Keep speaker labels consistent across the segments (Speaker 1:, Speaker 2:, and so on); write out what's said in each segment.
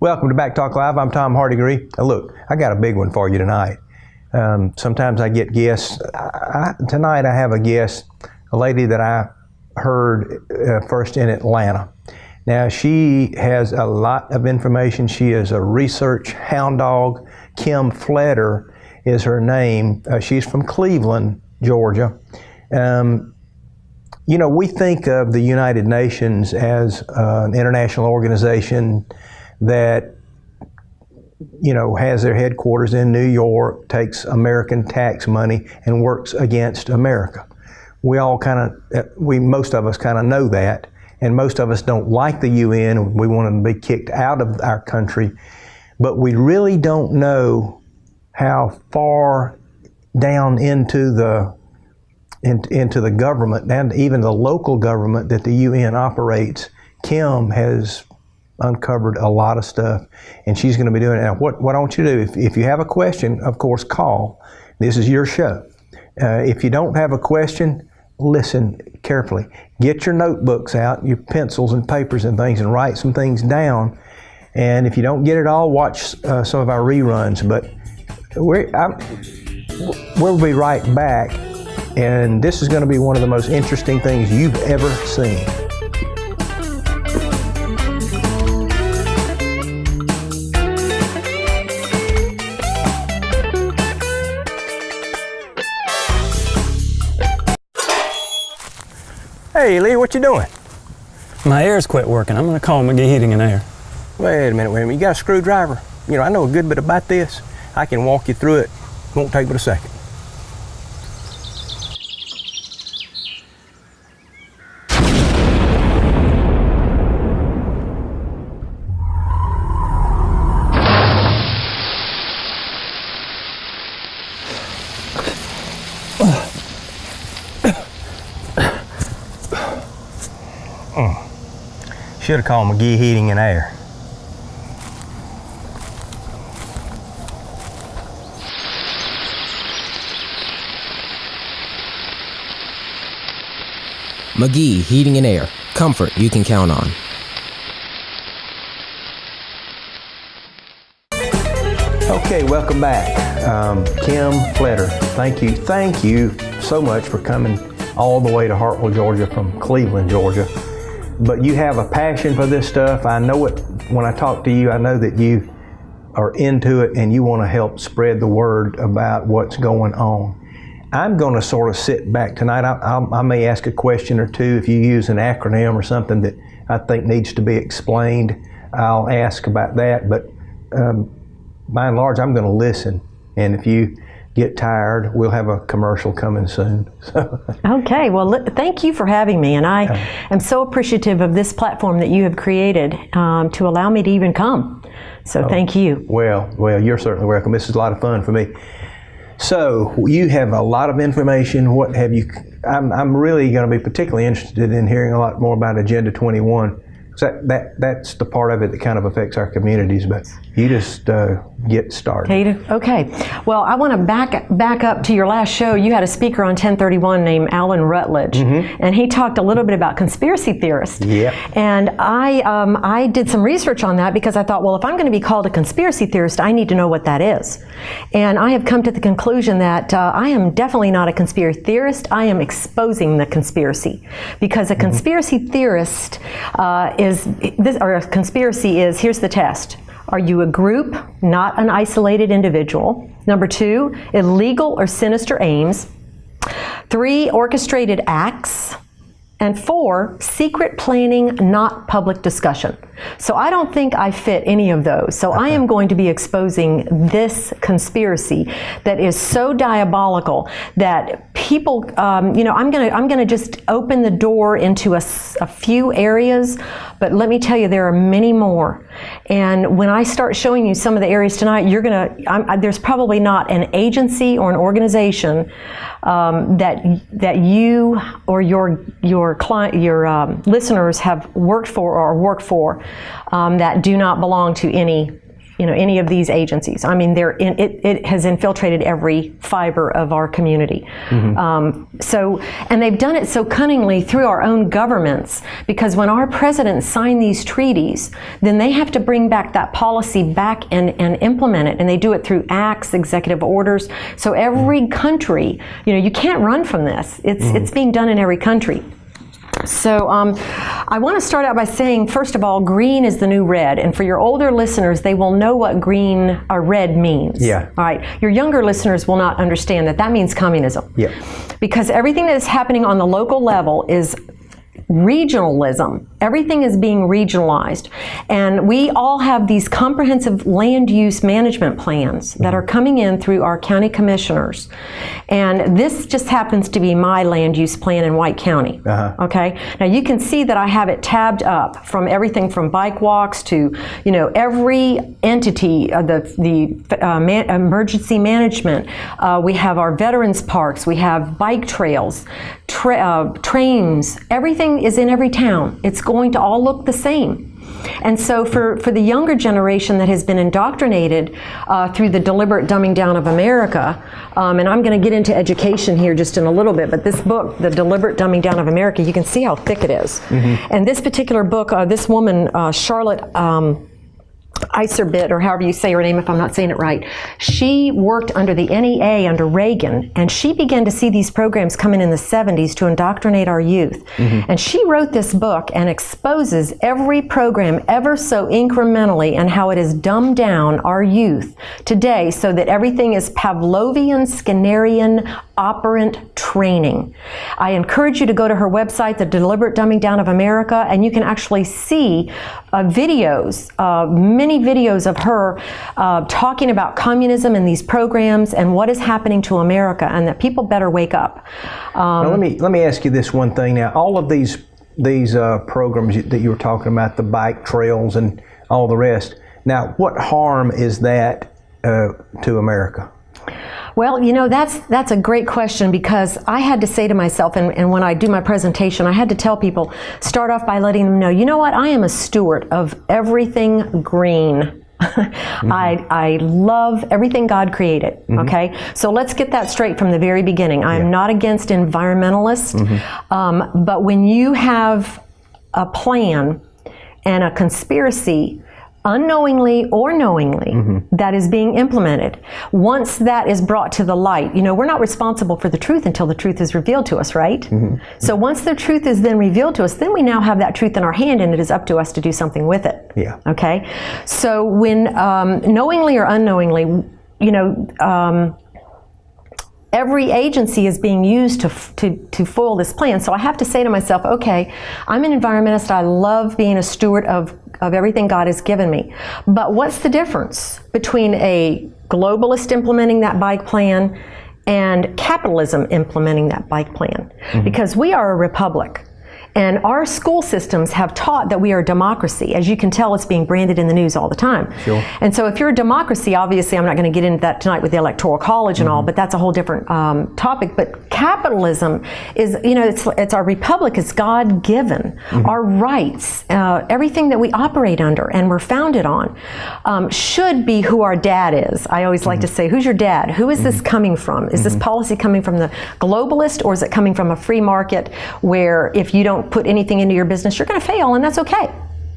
Speaker 1: Welcome to Backtalk Live. I'm Tom Hardigree. Look, I got a big one for you tonight. Sometimes I get guests. Tonight I have a guest, a lady that I heard first in Atlanta. Now she has a lot of information. She is a research hound dog. Kim Fletter is her name. She's from Cleveland, Georgia. You know, we think of the United Nations as an international organization that, you know, has their headquarters in New York, takes American tax money, and works against America. Most of us kind of know that, and most of us don't like the UN. We want them to be kicked out of our country, but we really don't know how far down into the government, and even the local government that the UN operates. Kim has uncovered a lot of stuff, and she's going to be doing it. Now, what I want you to do, if you have a question, of course, call. This is your show. If you don't have a question, listen carefully. Get your notebooks out, your pencils and papers and things, and write some things down. And if you don't get it all, watch some of our reruns. But we'll be right back, and this is going to be one of the most interesting things you've ever seen. Hey, Lee, what you doing?
Speaker 2: My air's quit working. I'm going to call McGee Heating and Air.
Speaker 1: Wait a minute. You got a screwdriver? You know, I know a good bit about this. I can walk you through it. Won't take but a second. Should have called McGee Heating and Air.
Speaker 3: McGee Heating and Air. Comfort you can count on.
Speaker 1: Okay, welcome back. Kim Fletter, thank you so much for coming all the way to Hartwell, Georgia from Cleveland, Georgia. But you have a passion for this stuff. I know it when I talk to you. I know that you are into it and you want to help spread the word about what's going on. I'm going to sort of sit back tonight. I may ask a question or two. If you use an acronym or something that I think needs to be explained, I'll ask about that. But by and large, I'm going to listen. And if you get tired, we'll have a commercial coming soon.
Speaker 4: Okay, well, thank you for having me, and I am so appreciative of this platform that you have created to allow me to even come. So thank you.
Speaker 1: Well, you're certainly welcome. This is a lot of fun for me. So you have a lot of information. What have you? I'm really going to be particularly interested in hearing a lot more about Agenda 21. That's the part of it that kind of affects our communities, but you just get started.
Speaker 4: Okay. Well, I want to back up to your last show. You had a speaker on 1031 named Alan Rutledge, and he talked a little bit about conspiracy theorists.
Speaker 1: Yeah.
Speaker 4: And I did some research on that because I thought, well, if I'm going to be called a conspiracy theorist, I need to know what that is. And I have come to the conclusion that I am definitely not a conspiracy theorist. I am exposing the conspiracy, because a conspiracy theorist a conspiracy is, here's the test. Are you a group, not an isolated individual? Number 2, illegal or sinister aims. 3, orchestrated acts. And 4, secret planning, not public discussion. So I don't think I fit any of those. So I am going to be exposing this conspiracy that is so diabolical that people, I'm going to just open the door into a few areas, but let me tell you, there are many more. And when I start showing you some of the areas tonight, there's probably not an agency or an organization that you or your client, listeners have worked for or work for that do not belong to any any of these agencies. I mean, it has infiltrated every fiber of our community. And they've done it so cunningly through our own governments, because when our presidents sign these treaties, then they have to bring back that policy back and implement it, and they do it through acts, executive orders. So every country, you can't run from this. It's being done in every country. So I want to start out by saying, first of all, green is the new red. And for your older listeners, they will know what green or red means.
Speaker 1: Yeah.
Speaker 4: All right. Your younger listeners will not understand that. That means communism.
Speaker 1: Yeah.
Speaker 4: Because everything that is happening on the local level is regionalism. Everything is being regionalized. And we all have these comprehensive land use management plans that are coming in through our county commissioners. And this just happens to be my land use plan in White County. Okay? Now you can see that I have it tabbed up from everything from bike walks to, every entity, the emergency management. We have our veterans parks. We have bike trails, trains. Everything is in every town. It's going to all look the same. And so for the younger generation that has been indoctrinated through the deliberate dumbing down of America, and I'm going to get into education here just in a little bit, but this book, The Deliberate Dumbing Down of America, you can see how thick it is. And this particular book, this woman, Charlotte Iserbit, or however you say her name if I'm not saying it right, she worked under the NEA under Reagan, and she began to see these programs come in the 70s to indoctrinate our youth. And she wrote this book and exposes every program ever so incrementally and how it has dumbed down our youth today so that everything is Pavlovian, Skinnerian, operant training. I encourage you to go to her website, The Deliberate Dumbing Down of America, and you can actually see videos, many videos of her talking about communism and these programs and what is happening to America, and that people better wake up.
Speaker 1: Now, let me ask you this one thing. Now, all of these programs that you were talking about, the bike trails and all the rest. Now, what harm is that to America?
Speaker 4: Well, that's a great question, because I had to say to myself, and when I do my presentation, I had to tell people, start off by letting them know, you know what, I am a steward of everything green. I love everything God created, okay? So let's get that straight from the very beginning. I'm not against environmentalists, but when you have a plan and a conspiracy, unknowingly or knowingly, that is being implemented. Once that is brought to the light, we're not responsible for the truth until the truth is revealed to us, right? So once the truth is then revealed to us, then we now have that truth in our hand, and it is up to us to do something with it.
Speaker 1: Yeah.
Speaker 4: Okay? So when, knowingly or unknowingly, every agency is being used to foil this plan. So I have to say to myself, okay, I'm an environmentalist. I love being a steward of everything God has given me. But what's the difference between a globalist implementing that bike plan and capitalism implementing that bike plan? Because we are a republic. And our school systems have taught that we are a democracy. As you can tell, it's being branded in the news all the time.
Speaker 1: Sure.
Speaker 4: And so if you're a democracy, obviously I'm not going to get into that tonight with the Electoral College and all, but that's a whole different topic. But capitalism is, it's our republic, it's God-given. Our rights, everything that we operate under and we're founded on, should be who our dad is. I always like to say, who's your dad? Who is this coming from? Is this policy coming from the globalist, or is it coming from a free market where if you don't put anything into your business, you're going to fail, and that's okay.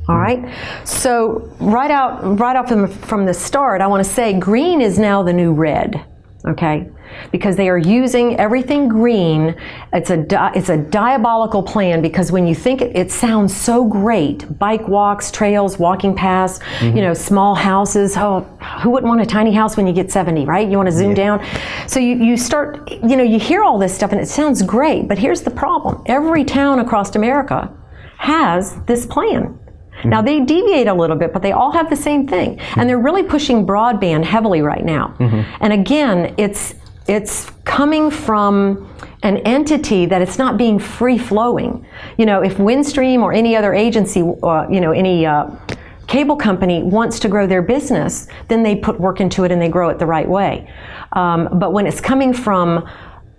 Speaker 4: All right. So right off from the start, I want to say green is now the new red. Okay, because they are using everything green. It's a diabolical plan, because when you think it sounds so great, bike walks, trails, walking paths, small houses. Oh, who wouldn't want a tiny house when you get 70, right? You want to zoom down. So you start, you hear all this stuff and it sounds great, but here's the problem. Every town across America has this plan. Now they deviate a little bit, but they all have the same thing. And they're really pushing broadband heavily right now. And again, it's coming from an entity that it's not being free flowing. If Windstream or any other agency, any cable company wants to grow their business, then they put work into it and they grow it the right way. But when it's coming from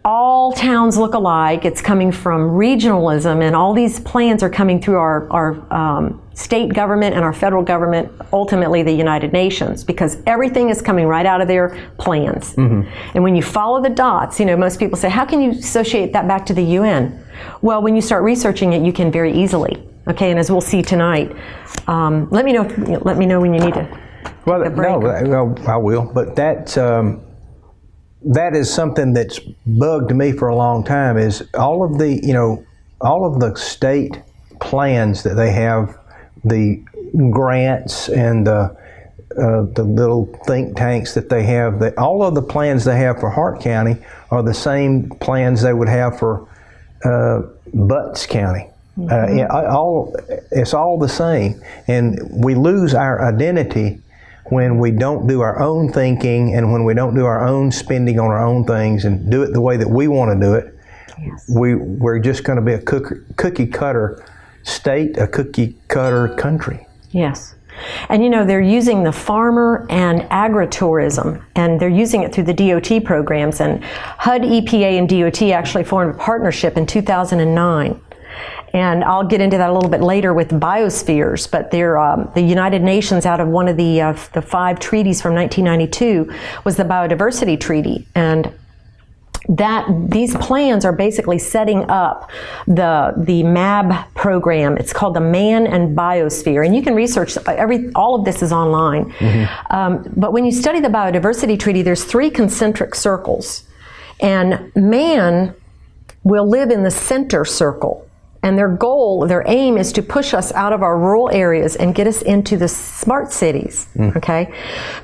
Speaker 4: all towns look alike, it's coming from regionalism, and all these plans are coming through our state government and our federal government, ultimately the United Nations, because everything is coming right out of their plans. And when you follow the dots, most people say, how can you associate that back to the UN? Well, when you start researching it, you can very easily. Okay, and as we'll see tonight, let me know when you need to.
Speaker 1: Well, no, I will. But that is something that's bugged me for a long time. Is all of the state plans that they have, the grants and the little think tanks that they have, all of the plans they have for Hart County are the same plans they would have for Butts County. It's all the same, and we lose our identity when we don't do our own thinking and when we don't do our own spending on our own things and do it the way that we want to do it. Yes. We're just going to be a cookie cutter state, a cookie cutter country. Yes.
Speaker 4: And they're using the farmer and agritourism, and they're using it through the DOT programs, and HUD, EPA, and DOT actually formed a partnership in 2009. And I'll get into that a little bit later with biospheres, but they're, the United Nations, out of one of the 5 treaties from 1992, was the Biodiversity Treaty. And these plans are basically setting up the MAB program. It's called the Man and Biosphere, and you can research all of this is online. But when you study the Biodiversity Treaty, there's 3 concentric circles, and man will live in the center circle. And their aim is to push us out of our rural areas and get us into the smart cities, okay?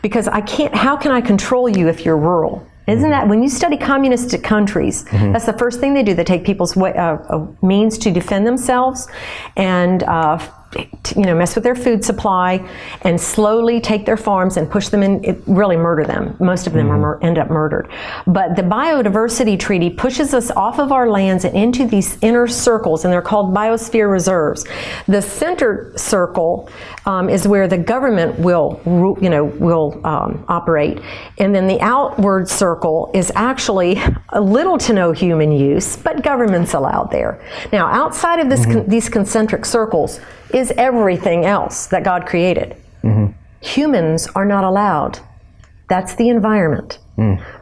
Speaker 4: Because how can I control you if you're rural? Isn't that, when you study communistic countries, that's the first thing they do. They take people's means to defend themselves and mess with their food supply and slowly take their farms and push them in, really murder them. Most of them end up murdered. But the Biodiversity Treaty pushes us off of our lands and into these inner circles, and they're called biosphere reserves. The center circle is where the government will operate, and then the outward circle is actually a little to no human use, but government's allowed there. Now, outside of these concentric circles is everything else that God created. Humans are not allowed. That's the environment.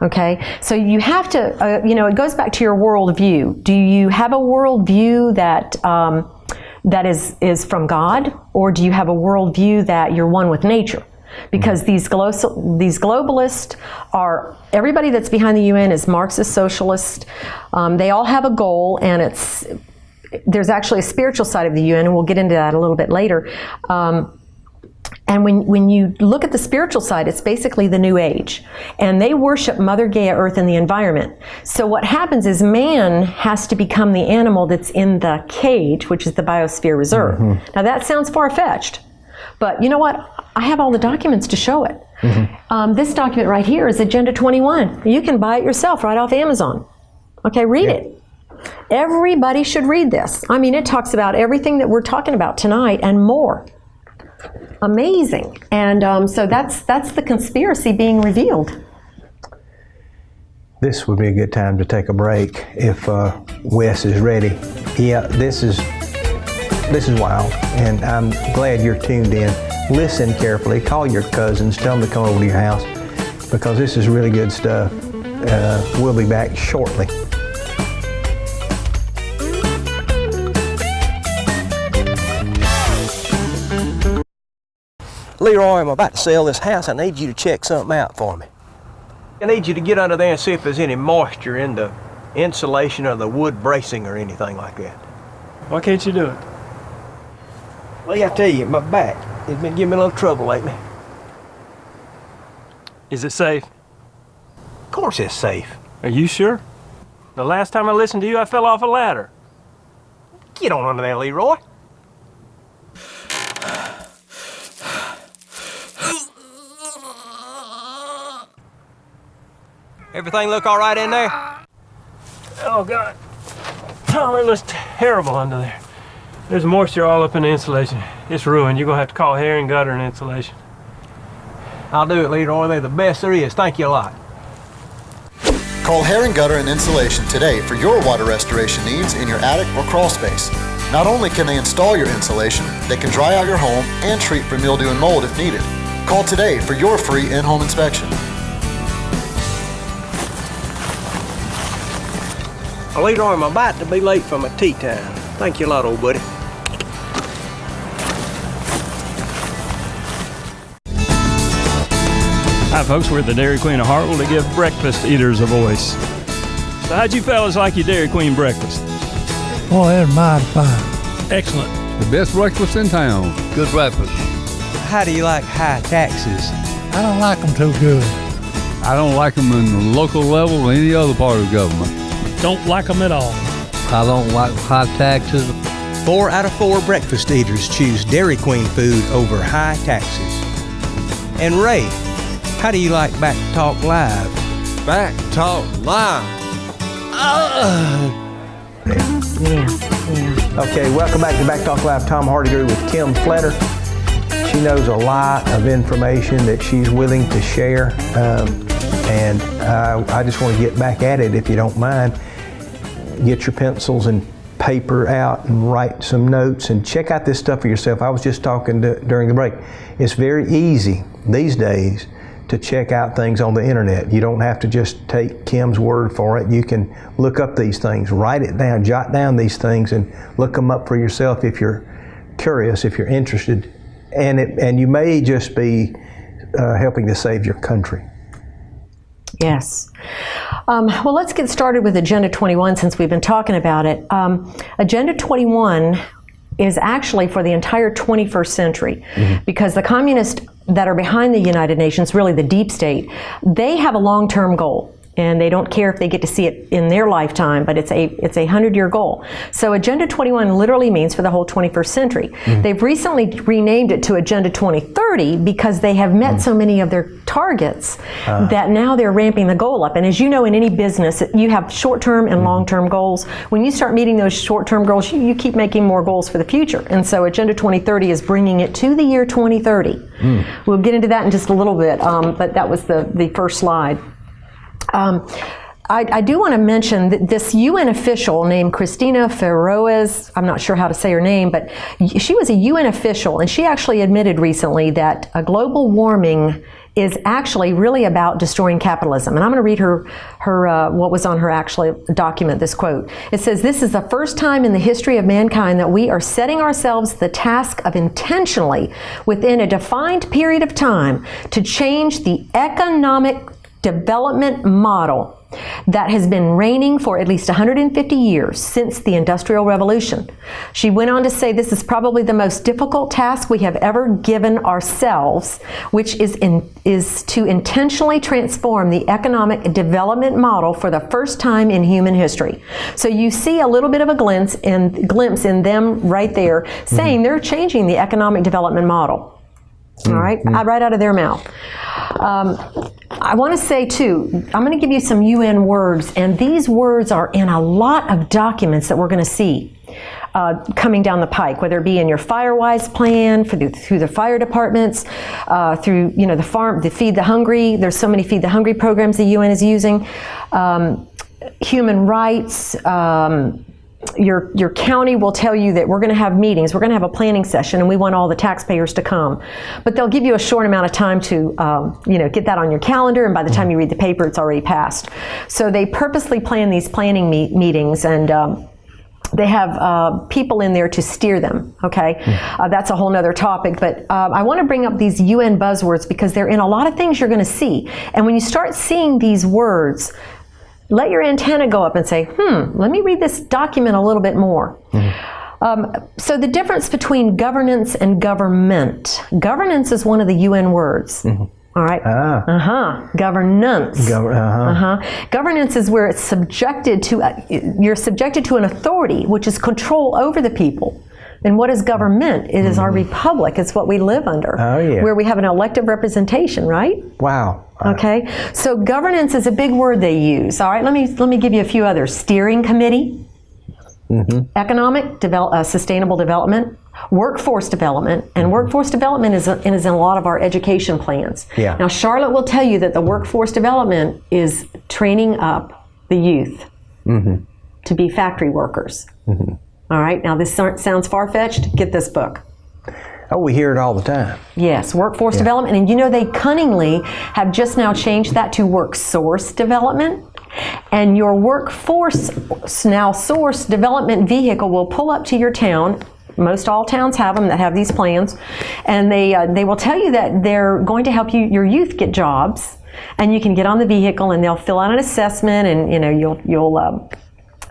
Speaker 4: Okay? So you have to, it goes back to your worldview. Do you have a worldview that is from God, or do you have a worldview that you're one with nature? Because these globalists are, everybody that's behind the UN is Marxist, socialist. They all have a goal, and there's actually a spiritual side of the UN, and we'll get into that a little bit later. And when you look at the spiritual side, it's basically the New Age. And they worship Mother Gaia, Earth, and the environment. So what happens is man has to become the animal that's in the cage, which is the Biosphere Reserve. Now that sounds far-fetched, but you know what? I have all the documents to show it. This document right here is Agenda 21. You can buy it yourself right off Amazon. Okay, read it. Everybody should read this. I mean, it talks about everything that we're talking about tonight and more. Amazing. And so that's the conspiracy being revealed.
Speaker 1: This would be a good time to take a break if Wes is ready. Yeah, this is wild, and I'm glad you're tuned in. Listen carefully. Call your cousins. Tell them to come over to your house, because this is really good stuff. We'll be back shortly. Leroy, I'm about to sell this house. I need you to check something out for me. I need you to get under there and see if there's any moisture in the insulation or the wood bracing or anything like that.
Speaker 2: Why can't you do it?
Speaker 1: Well, I tell you, my back has been giving me a little trouble lately.
Speaker 2: Is it safe?
Speaker 1: Of course it's safe.
Speaker 2: Are you sure? The last time I listened to you, I fell off a ladder.
Speaker 1: Get on under there, Leroy. Everything look all right in there?
Speaker 2: Oh, God. Oh, it looks terrible under there. There's moisture all up in the insulation. It's ruined. You're going to have to call Hair and Gutter and Insulation.
Speaker 1: I'll do it, Leroy. They're the best there is. Thank you a lot.
Speaker 5: Call Hair and Gutter and Insulation today for your water restoration needs in your attic or crawl space. Not only can they install your insulation, they can dry out your home and treat for mildew and mold if needed. Call today for your free in-home inspection.
Speaker 6: Well, Leroy, I'm about to be late for my tea time. Thank you a lot, old buddy.
Speaker 7: Hi folks, we're at the Dairy Queen of Hartwell to give breakfast eaters a voice. So how'd you fellas like your Dairy Queen breakfast?
Speaker 8: Oh, that's mighty fine.
Speaker 7: Excellent.
Speaker 9: The best breakfast in town.
Speaker 10: Good breakfast.
Speaker 6: How do you like high taxes?
Speaker 8: I don't like them too good.
Speaker 9: I don't like them in the local level or any other part of government.
Speaker 7: Don't like them at all.
Speaker 10: I don't like high taxes.
Speaker 6: 4 out of 4 breakfast eaters choose Dairy Queen food over high taxes. And Ray, how do you like Backtalk Live?
Speaker 10: Backtalk Live.
Speaker 1: Okay, welcome back to Backtalk Live. Tom Hardiger with Kim Fletter. She knows a lot of information that she's willing to share, and I just want to get back at it, if you don't mind. Get your pencils and paper out and write some notes and check out this stuff for yourself. I was just talking during the break. It's very easy these days to check out things on the internet. You don't have to just take Kim's word for it. You can look up these things, write it down, jot down these things, and look them up for yourself if you're curious, if you're interested. And you may just be helping to save your country.
Speaker 4: Yes. Well, let's get started with Agenda 21 since we've been talking about it. Agenda 21 is actually for the entire 21st century, because the communists that are behind the United Nations, really the deep state, they have a long-term goal. And they don't care if they get to see it in their lifetime, but it's a 100-year goal. So Agenda 21 literally means for the whole 21st century. They've recently renamed it to Agenda 2030 because they have met so many of their targets that now they're ramping the goal up. And as you know, in any business, you have short-term and long-term goals. When you start meeting those short-term goals, you keep making more goals for the future. And so Agenda 2030 is bringing it to the year 2030. We'll get into that in just a little bit, but that was the first slide. I do want to mention that this UN official named Cristina Ferroez, I'm not sure how to say her name, but she was a UN official, and she actually admitted recently that global warming is actually really about destroying capitalism. And I'm going to read her what was on her actual document, this quote. It says, "This is the first time in the history of mankind that we are setting ourselves the task of intentionally, within a defined period of time, to change the economic development model that has been reigning for at least 150 years since the Industrial Revolution." She went on to say, "This is probably the most difficult task we have ever given ourselves, which is to intentionally transform the economic development model for the first time in human history." So you see a little bit of a glimpse in them right there saying they're changing the economic development model. All right, right out of their mouth. I want to say too, I'm going to give you some UN words, and these words are in a lot of documents that we're going to see coming down the pike, whether it be in your Firewise plan, through the fire departments, through the Feed the Hungry. There's so many Feed the Hungry programs the UN is using. Human rights. Your county will tell you that we're going to have meetings, we're going to have a planning session, and we want all the taxpayers to come. But they'll give you a short amount of time to get that on your calendar, and by the time you read the paper, it's already passed. So they purposely plan these planning meetings, and they have people in there to steer them, okay? That's a whole nother topic, but I want to bring up these UN buzzwords because they're in a lot of things you're going to see. And when you start seeing these words, let your antenna go up and say, let me read this document a little bit more. So the difference between governance and government. Governance is one of the UN words. All right. Governance. Governance is where it's subjected to, you're subjected to an authority, which is control over the people. And what is government? It is our republic. It's what we live under, where we have an elective representation, right?
Speaker 1: Wow.
Speaker 4: Okay. So governance is a big word they use. All right. Let me give you a few others. Steering committee, economic sustainable development, workforce development, and workforce development is in a lot of our education plans. Now, Charlotte will tell you that the workforce development is training up the youth to be factory workers. All right, now this sounds far-fetched. Get this book.
Speaker 1: Oh, we hear it all the time.
Speaker 4: Yes, workforce development. And you know, they cunningly have just now changed that to worksource development. And your workforce now source development vehicle will pull up to your town. Most all towns have them that have these plans. And they will tell you that they're going to help your youth get jobs. And you can get on the vehicle and they'll fill out an assessment, and you know,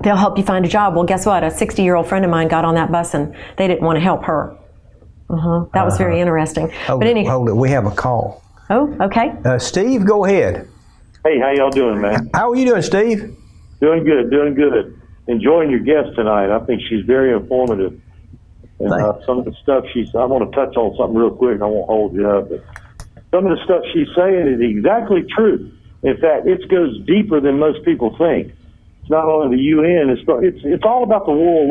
Speaker 4: they'll help you find a job. Well, guess what? A 60-year-old friend of mine got on that bus and they didn't want to help her. That was very interesting.
Speaker 1: Hold it. We have a call.
Speaker 4: Oh, okay.
Speaker 1: Steve, go ahead.
Speaker 11: Hey, how y'all doing, man?
Speaker 1: How are you doing, Steve?
Speaker 11: Doing good. Enjoying your guest tonight. I think she's very informative. And some of the stuff I want to touch on something real quick. I won't hold you up. But some of the stuff she's saying is exactly true. In fact, it goes deeper than most people think. It's not only the UN. It's all about the world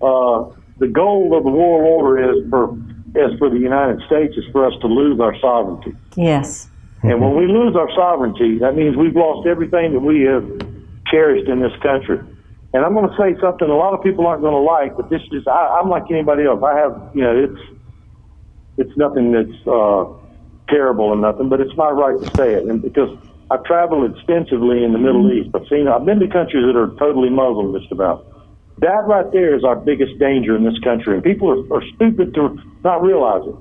Speaker 11: order. The goal of the world order is for the United States is for us to lose our sovereignty.
Speaker 4: Yes.
Speaker 11: And when we lose our sovereignty, that means we've lost everything that we have cherished in this country. And I'm going to say something a lot of people aren't going to like, but this is, I'm like anybody else. I have, you know, it's nothing that's terrible or nothing, but it's my right to say it. And because I've traveled extensively in the Middle East, I've been to countries that are totally Muslim, just about. That right there is our biggest danger in this country. And people are stupid to not realize it.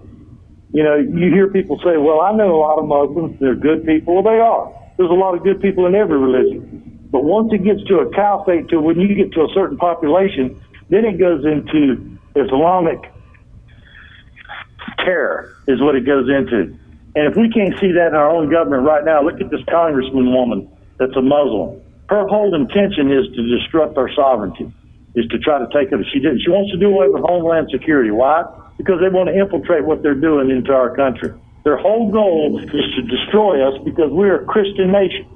Speaker 11: You know, you hear people say, well, I know a lot of Muslims, they're good people. Well, they are. There's a lot of good people in every religion. But once it gets to a caliphate, to when you get to a certain population, then it goes into Islamic terror is what it goes into. And if we can't see that in our own government right now, look at this congressman woman that's a Muslim. Her whole intention is to disrupt our sovereignty, is to try to take it. She wants to do away with Homeland Security. Why? Because they want to infiltrate what they're doing into our country. Their whole goal is to destroy us because we're a Christian nation.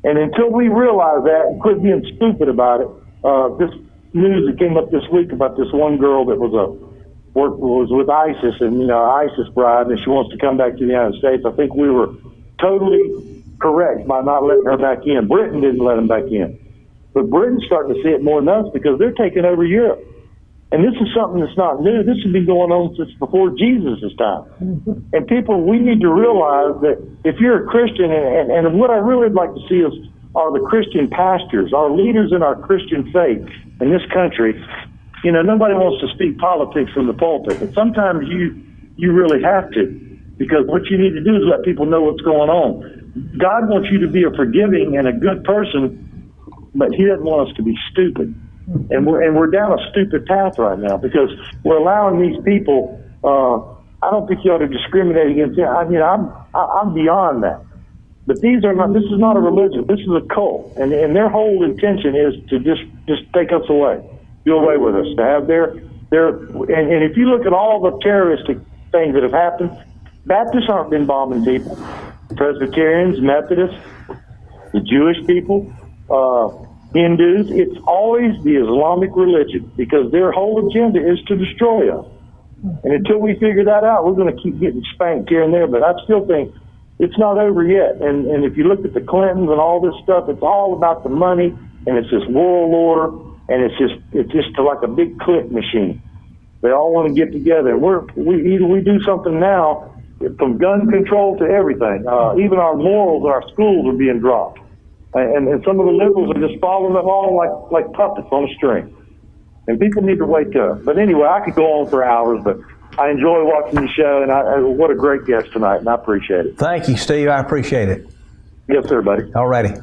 Speaker 11: And until we realize that and quit being stupid about it, this news that came up this week about this one girl that was with ISIS, and, you know, ISIS bride, and she wants to come back to the United States. I think we were totally correct by not letting her back in. Britain didn't let them back in. But Britain's starting to see it more than us because they're taking over Europe. And this is something that's not new. This has been going on since before Jesus' time. And people, we need to realize that if you're a Christian, and what I really would like to see are the Christian pastors, our leaders in our Christian faith in this country. You know, nobody wants to speak politics from the pulpit, but sometimes you really have to, because what you need to do is let people know what's going on. God wants you to be a forgiving and a good person, but He doesn't want us to be stupid. And we're down a stupid path right now because we're allowing these people. I don't think you ought to discriminate against them. I mean, I'm beyond that. But these are not. This is not a religion. This is a cult, and their whole intention is to just take us away, do away with us, to have their. And if you look at all the terroristic things that have happened, Baptists aren't been bombing people. Presbyterians, Methodists, the Jewish people. Hindus, it's always the Islamic religion because their whole agenda is to destroy us. And until we figure that out, we're going to keep getting spanked here and there. But I still think it's not over yet. And if you look at the Clintons and all this stuff, it's all about the money, and it's this world order, and it's just like a big click machine. They all want to get together. We do something now, from gun control to everything. Even our morals in our schools are being dropped. And some of the liberals are just following them all like puppets on a string. And people need to wake up. But anyway, I could go on for hours, but I enjoy watching the show, and what a great guest tonight, and I appreciate it.
Speaker 1: Thank you, Steve. I appreciate it.
Speaker 11: Yes, sir, buddy.
Speaker 1: All righty.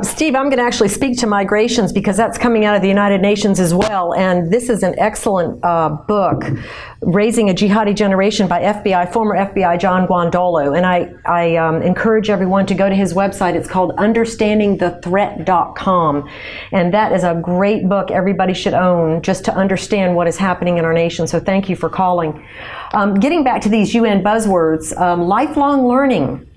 Speaker 4: Steve, I'm going to actually speak to migrations because that's coming out of the United Nations as well. And this is an excellent book, Raising a Jihadi Generation by former FBI John Guandolo. And I encourage everyone to go to his website. It's called understandingthethreat.com. And that is a great book everybody should own just to understand what is happening in our nation. So thank you for calling. Getting back to these UN buzzwords, lifelong learning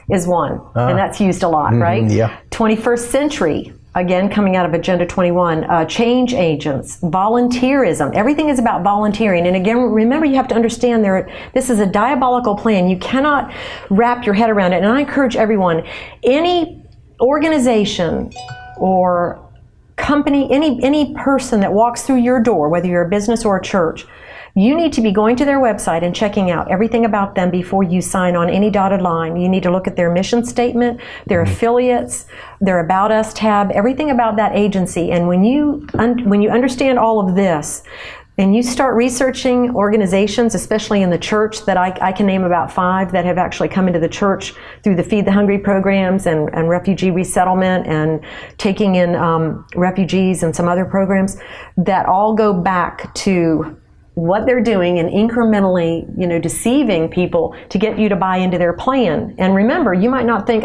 Speaker 4: is one, and that's used a lot, right?
Speaker 1: Yeah.
Speaker 4: 21st century, again, coming out of Agenda 21, change agents, volunteerism. Everything is about volunteering. And again, remember, you have to understand this is a diabolical plan. You cannot wrap your head around it. And I encourage everyone, any organization or company, any person that walks through your door, whether you're a business or a church, you need to be going to their website and checking out everything about them before you sign on any dotted line. You need to look at their mission statement, their affiliates, their About Us tab, everything about that agency. And when you understand all of this, and you start researching organizations, especially in the church, that I can name about 5 that have actually come into the church through the Feed the Hungry programs and refugee resettlement and taking in refugees and some other programs that all go back to what they're doing and incrementally, deceiving people to get you to buy into their plan. And remember, you might not think,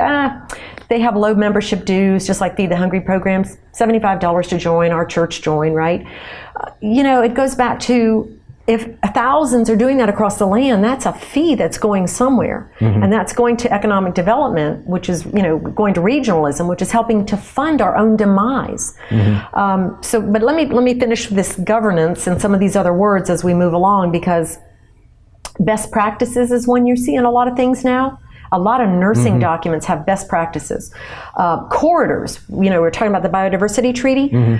Speaker 4: they have low membership dues, just like Feed the Hungry programs, $75 to join, our church join, right? It goes back to, if thousands are doing that across the land, that's a fee that's going somewhere. And that's going to economic development, which is, going to regionalism, which is helping to fund our own demise. But let me finish this governance and some of these other words as we move along, because best practices is one you're seeing a lot of things now. A lot of nursing documents have best practices. Corridors, we're talking about the biodiversity treaty.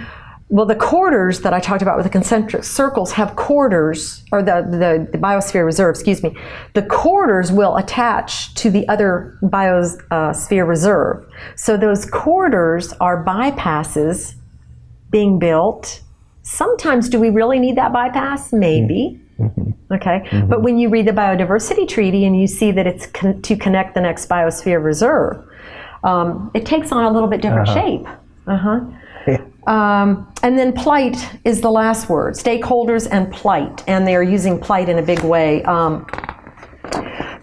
Speaker 4: Well, the corridors that I talked about with the concentric circles have corridors, or the biosphere reserve, excuse me. The corridors will attach to the other biosphere reserve. So those corridors are bypasses being built. Sometimes do we really need that bypass? Maybe. Okay. But when you read the biodiversity treaty and you see that it's to connect the next biosphere reserve, it takes on a little bit different shape. And then plight is the last word, stakeholders and plight, and they are using plight in a big way.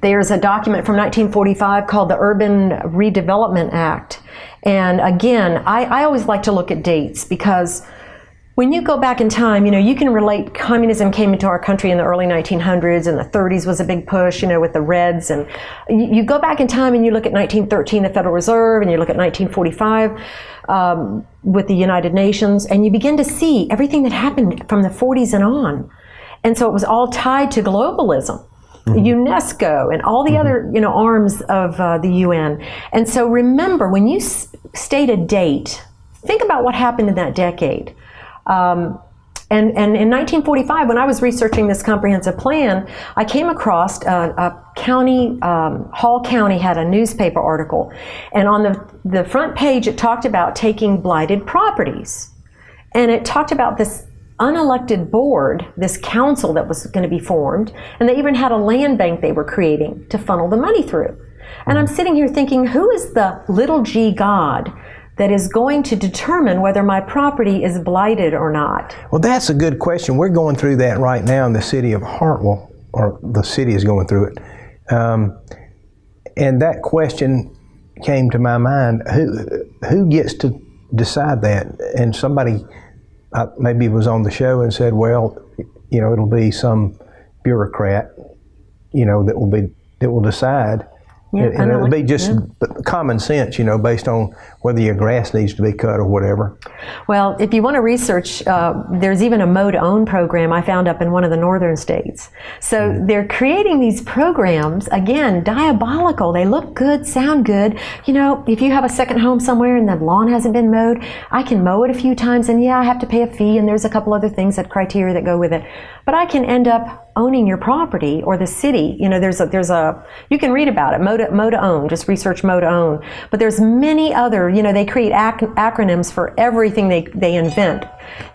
Speaker 4: There's a document from 1945 called the Urban Redevelopment Act. And again, I always like to look at dates, because when you go back in time, you can relate, communism came into our country in the early 1900s, and the 30s was a big push, with the Reds. And you go back in time and you look at 1913, the Federal Reserve, and you look at 1945 with the United Nations, and you begin to see everything that happened from the 40s and on. And so it was all tied to globalism. UNESCO and all the other arms of the UN. And so remember, when you state a date, think about what happened in that decade. And in 1945, when I was researching this comprehensive plan, I came across a county, Hall County had a newspaper article, and on the front page it talked about taking blighted properties, and it talked about this unelected board, this council that was going to be formed, and they even had a land bank they were creating to funnel the money through. And I'm sitting here thinking, who is the little g God that is going to determine whether my property is blighted or not?
Speaker 1: Well, that's a good question. We're going through that right now in the city of Hartwell, or the city is going through it. And that question came to my mind, who gets to decide that? And somebody maybe was on the show and said, well, it'll be some bureaucrat, that will decide.
Speaker 4: Yeah,
Speaker 1: and it'll be just common sense, based on whether your grass needs to be cut or whatever.
Speaker 4: Well, if you want to research, there's even a mow to own program I found up in one of the northern states. So they're creating these programs, again, diabolical. They look good, sound good. If you have a second home somewhere and the lawn hasn't been mowed, I can mow it a few times, and I have to pay a fee, and there's a couple other things, that criteria that go with it. But I can end up owning your property, or the city. There's a you can read about it, mow to own, just research mow to own. But there's many other, they create acronyms for everything they invent.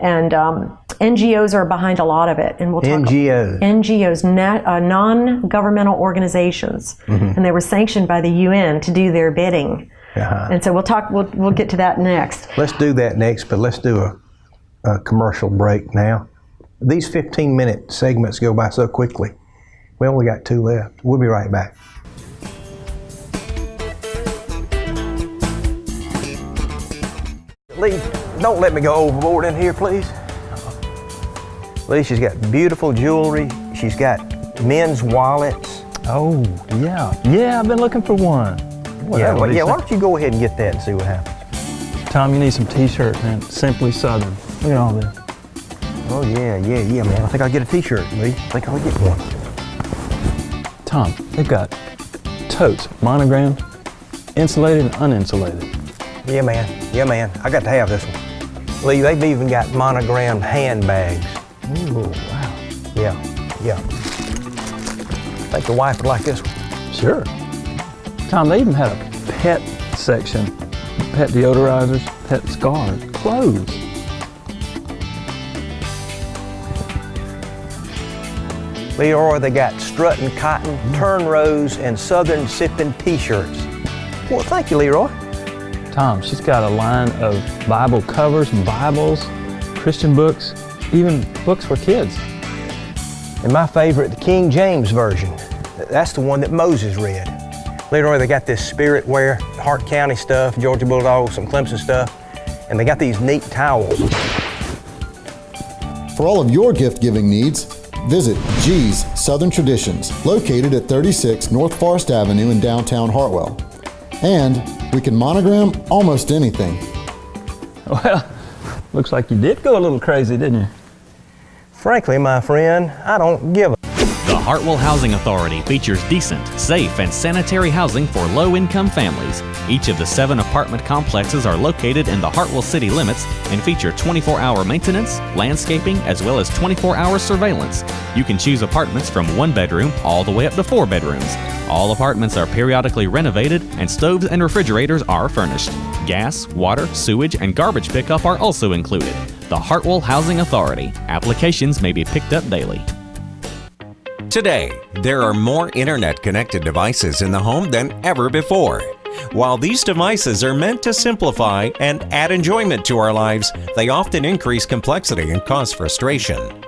Speaker 4: And NGOs are behind a lot of it. And we'll talk NGOs, non-governmental organizations. And they were sanctioned by the UN to do their bidding. And so we'll get to that next.
Speaker 1: Let's do that next, but let's do a commercial break now. These 15-minute segments go by so quickly. We only got 2 left. We'll be right back. Lee, don't let me go overboard in here, please. Lee, she's got beautiful jewelry. She's got men's wallets.
Speaker 9: Oh, yeah. Yeah, I've been looking for one.
Speaker 1: Why don't you go ahead and get that and see what happens.
Speaker 9: Tom, you need some t-shirts, man. Simply Southern. Look at all this.
Speaker 1: Oh, yeah, man. I think I'll get a t-shirt, Lee. I think I'll get one.
Speaker 9: Tom, they've got totes, monogrammed, insulated and uninsulated.
Speaker 1: Yeah, man. I got to have this one.
Speaker 6: Lee, they've even got monogrammed handbags.
Speaker 1: Ooh, wow.
Speaker 6: Yeah. I think the wife would like this one.
Speaker 9: Sure. Tom, they even had a pet section. Pet deodorizers, pet scarves, clothes.
Speaker 6: Leroy, they got strutting cotton, turn rows, and southern sipping t-shirts. Well, thank you, Leroy.
Speaker 9: Tom, she's got a line of Bible covers, Bibles, Christian books, even books for kids.
Speaker 6: And my favorite, the King James Version. That's the one that Moses read. Leroy, they got this spirit wear, Hart County stuff, Georgia Bulldogs, some Clemson stuff, and they got these neat towels.
Speaker 5: For all of your gift-giving needs, visit G's Southern Traditions, located at 36 North Forest Avenue in downtown Hartwell. And we can monogram almost anything.
Speaker 9: Well, looks like you did go a little crazy, didn't you?
Speaker 6: Frankly, my friend, I don't give a.
Speaker 12: The Hartwell Housing Authority features decent, safe, and sanitary housing for low-income families. Each of the 7 apartment complexes are located in the Hartwell city limits and feature 24-hour maintenance, landscaping, as well as 24-hour surveillance. You can choose apartments from 1 bedroom all the way up to 4 bedrooms. All apartments are periodically renovated and stoves and refrigerators are furnished. Gas, water, sewage, and garbage pickup are also included. The Hartwell Housing Authority. Applications may be picked up daily.
Speaker 13: Today, there are more internet-connected devices in the home than ever before. While these devices are meant to simplify and add enjoyment to our lives, they often increase complexity and cause frustration.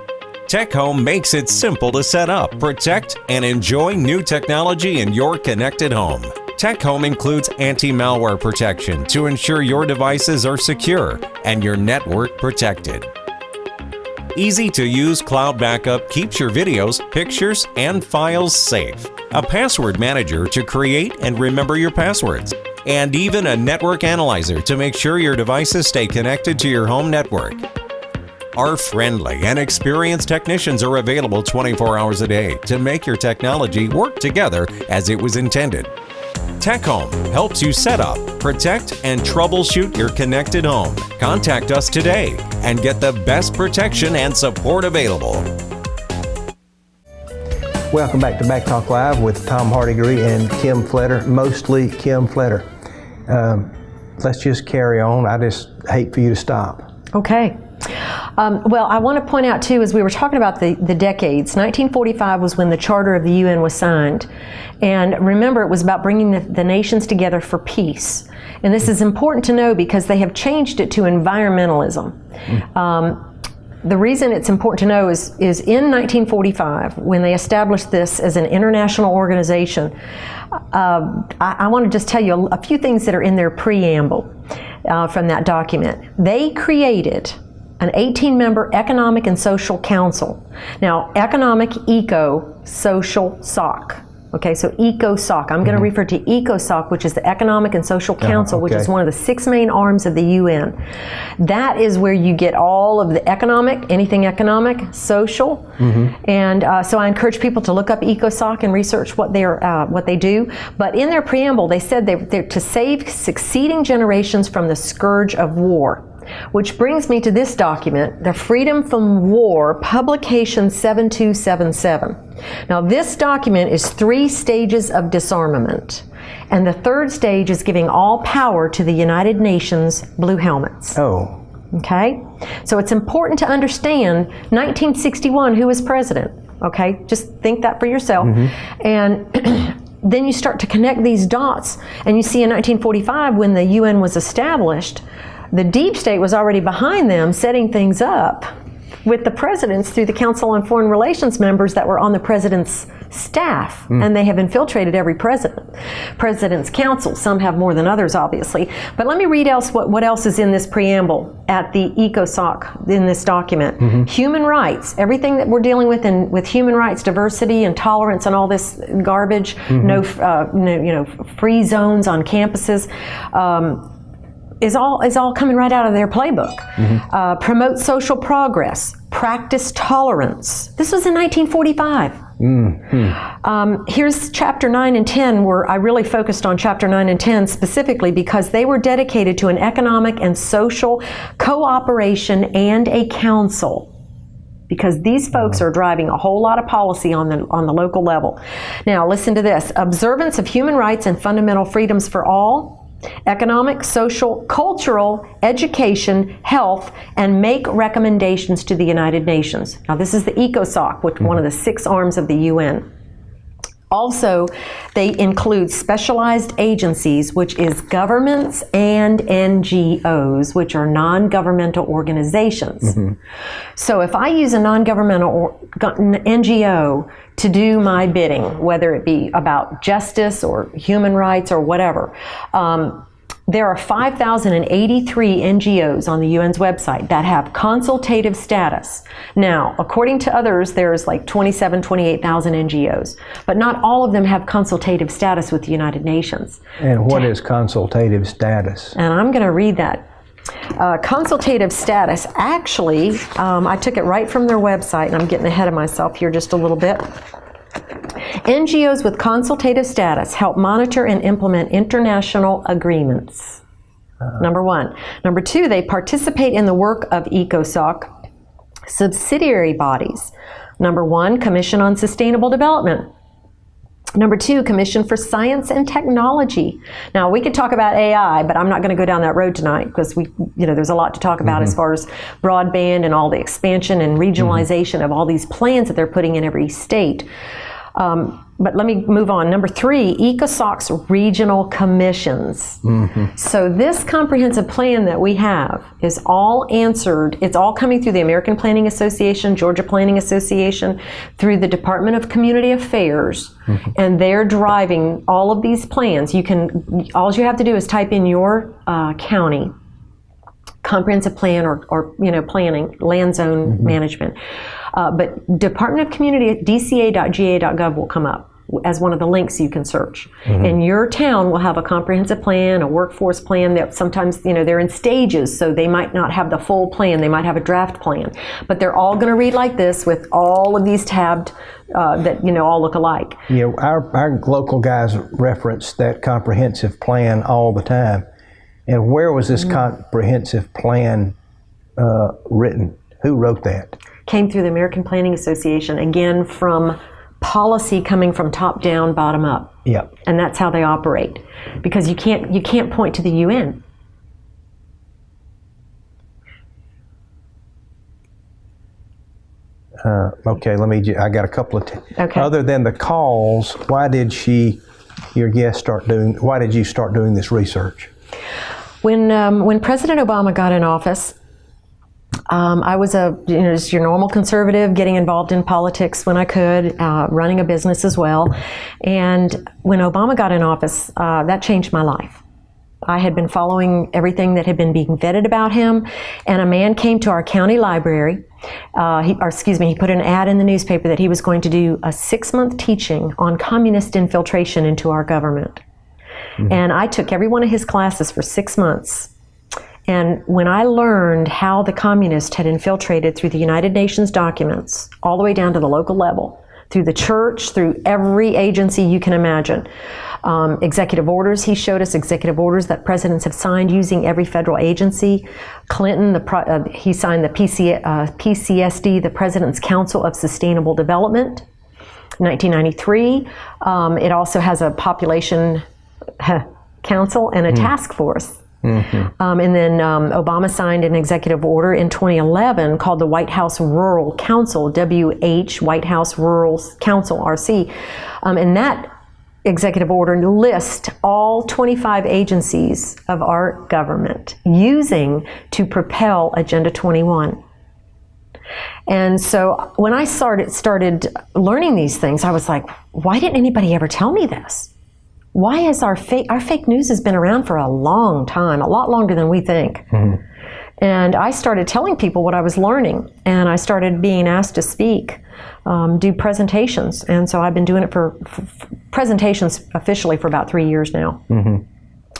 Speaker 13: Tech Home makes it simple to set up, protect, and enjoy new technology in your connected home. Tech Home includes anti-malware protection to ensure your devices are secure and your network protected. Easy-to-use cloud backup keeps your videos, pictures, and files safe. A password manager to create and remember your passwords. And even a network analyzer to make sure your devices stay connected to your home network. Our friendly and experienced technicians are available 24 hours a day to make your technology work together as it was intended. Tech Home helps you set up, protect, and troubleshoot your connected home. Contact us today and get the best protection and support available.
Speaker 1: Welcome back to Backtalk Live with Tom Hardigree and Kim Fletter, mostly Kim Fletter. Let's just carry on. I just hate for you to stop.
Speaker 4: Okay. Well, I want to point out too, as we were talking about the decades, 1945 was when the Charter of the UN was signed. And remember, it was about bringing the nations together for peace. And this is important to know because they have changed it to environmentalism. The reason it's important to know is in 1945, when they established this as an international organization, I want to just tell you a few things that are in their preamble from that document. They created an 18-member Economic and Social Council. Now, Economic, Eco, Social, SOC. Okay, so ECOSOC. I'm going to refer to ECOSOC, which is the Economic and Social Council, which is one of the 6 main arms of the UN. That is where you get all of the economic, anything economic, social, and so I encourage people to look up ECOSOC and research what they do. But in their preamble, they said they're to save succeeding generations from the scourge of war. Which brings me to this document, the Freedom from War, Publication 7277. Now this document is 3 stages of disarmament. And the 3rd stage is giving all power to the United Nations Blue Helmets.
Speaker 1: Oh.
Speaker 4: Okay? So it's important to understand 1961, who was president? Okay? Just think that for yourself. And then you start to connect these dots, and you see in 1945, when the UN was established, the deep state was already behind them setting things up with the presidents through the Council on Foreign Relations members that were on the president's staff. And they have infiltrated every president's council. Some have more than others, obviously. But let me read what else is in this preamble at the ECOSOC in this document. Human rights, everything that we're dealing with with human rights, diversity and tolerance and all this garbage, no, free zones on campuses, is all coming right out of their playbook. Promote social progress, practice tolerance. This was in 1945. Here's chapter 9 and 10, where I really focused on chapter 9 and 10 specifically because they were dedicated to an economic and social cooperation and a council. Because these folks are driving a whole lot of policy on the local level. Now, listen to this. Observance of human rights and fundamental freedoms for all, economic, social, cultural, education, health, and make recommendations to the United Nations. Now, this is the ECOSOC, which one of the 6 arms of the UN. Also, they include specialized agencies, which is governments and NGOs, which are non-governmental organizations. So if I use a non-governmental NGO to do my bidding, whether it be about justice or human rights or whatever, there are 5,083 NGOs on the UN's website that have consultative status. Now, according to others, there's like 28,000 NGOs, but not all of them have consultative status with the United Nations.
Speaker 1: And what is consultative status?
Speaker 4: And I'm going to read that. Consultative status, actually, I took it right from their website, and I'm getting ahead of myself here just a little bit. NGOs with consultative status help monitor and implement international agreements. Number 1. Number 2, they participate in the work of ECOSOC subsidiary bodies. Number 1, Commission on Sustainable Development. Number 2, Commission for Science and Technology. Now, we could talk about AI, but I'm not going to go down that road tonight because there's a lot to talk about as far as broadband and all the expansion and regionalization of all these plans that they're putting in every state. But let me move on. Number 3, ECOSOC's regional commissions. So this comprehensive plan that we have is all answered. It's all coming through the American Planning Association, Georgia Planning Association, through the Department of Community Affairs, and they're driving all of these plans. All you have to do is type in your county comprehensive plan or planning, land zone management. But Department of Community, dca.ga.gov will come up as one of the links you can search. And your town will have a comprehensive plan, a workforce plan that sometimes, they're in stages, so they might not have the full plan. They might have a draft plan. But they're all going to read like this with all of these tabbed that, all look alike.
Speaker 1: Our local guys reference that comprehensive plan all the time. And where was this comprehensive plan written? Who wrote that?
Speaker 4: Came through the American Planning Association, again from policy coming from top down, bottom up.
Speaker 1: Yep.
Speaker 4: And that's how they operate. Because you can't point to the UN.
Speaker 1: Okay, I got a couple of
Speaker 4: okay.
Speaker 1: Other than the calls, why did you start doing this research?
Speaker 4: When President Obama got in office, I was just your normal conservative, getting involved in politics when I could, running a business as well. And when Obama got in office, that changed my life. I had been following everything that had been being vetted about him, and a man came to our county library. He put an ad in the newspaper that he was going to do a 6-month teaching on communist infiltration into our government. And I took every one of his classes for 6 months. And when I learned how the communists had infiltrated through the United Nations documents, all the way down to the local level, through the church, through every agency you can imagine, executive orders, he showed us executive orders that presidents have signed using every federal agency. Clinton, he signed the PCSD, the President's Council of Sustainable Development, 1993. It also has a population council and a task force. And then Obama signed an executive order in 2011 called the White House Rural Council, WH, White House Rural Council, RC. And that executive order lists all 25 agencies of our government using to propel Agenda 21. And so when I started learning these things, I was like, why didn't anybody ever tell me this? Why is our fake news has been around for a long time, a lot longer than we think. And I started telling people what I was learning, and I started being asked to speak, do presentations. And so I've been doing it for presentations officially for about 3 years now.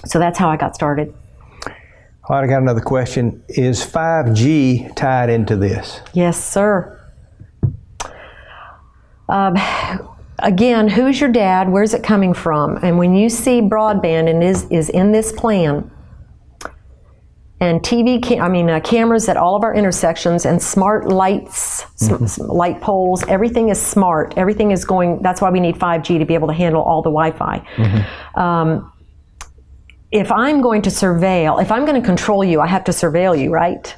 Speaker 4: So that's how I got started.
Speaker 1: All right, I got another question. Is 5G tied into this?
Speaker 4: Yes, sir. Again, who's your dad? Where's it coming from? And when you see broadband and is in this plan, and cameras at all of our intersections and smart lights, light poles, everything is smart. Everything is going, that's why we need 5G to be able to handle all the Wi-Fi. If I'm going to surveil, if I'm going to control you, I have to surveil you, right?